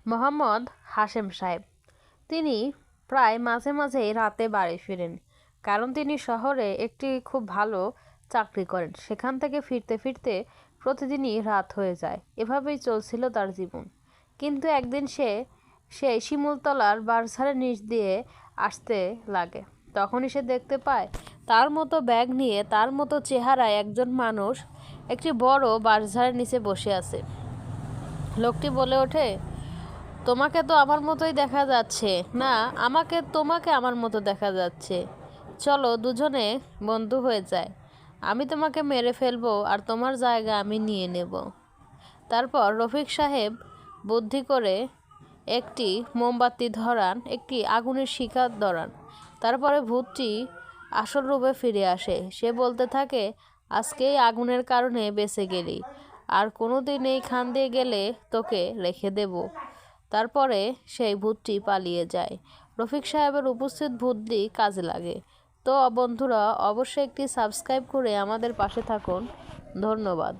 মোহাম্মদ হাশেম সাহেব। তিনি প্রায় মাঝে মাঝেই রাতে বাড়ি ফিরেন, কারণ তিনি শহরে একটি খুব ভালো চাকরি করেন। সেখান থেকে ফিরতে ফিরতে প্রতিদিনই রাত হয়ে যায়। এভাবেই চলছিল তার জীবন। কিন্তু একদিন সে শিমুলতলার বার্সারের নিচ দিয়ে আসতে লাগে। তখনই সে দেখতে পায় তার মতো ব্যাগ নিয়ে, তার মতো চেহারায় একজন মানুষ একটি বড় বাঁশঝাড়ের নিচে বসে আছে। লোকটি বলে ওঠে, তোমাকে তো আমার মতোই দেখা যাচ্ছে না, তোমাকে আমার মতো দেখা যাচ্ছে। চলো দুজনে বন্ধু হয়ে যায়। আমি তোমাকে মেরে ফেলবো আর তোমার জায়গা আমি নিয়ে নেব। তারপর রফিক সাহেব বুদ্ধি করে একটি মোমবাতি ধরান, একটি আগুনের শিখা ধরান। তারপরে ভূতটি আসল রূপে ফিরে আসে। সে বলতে থাকে, আজকেই আগুনের কারণে বেঁচে গেলি, আর কোনোদিন এই খান দিয়ে গেলে তোকে রেখে দেব। তারপরে সেই ভূতটি পালিয়ে যায়। রফিক সাহেবের উপস্থিত বুদ্ধি কাজে লাগে। তো বন্ধুরা, অবশ্যই একটি সাবস্ক্রাইব করে আমাদের পাশে থাকুন। ধন্যবাদ।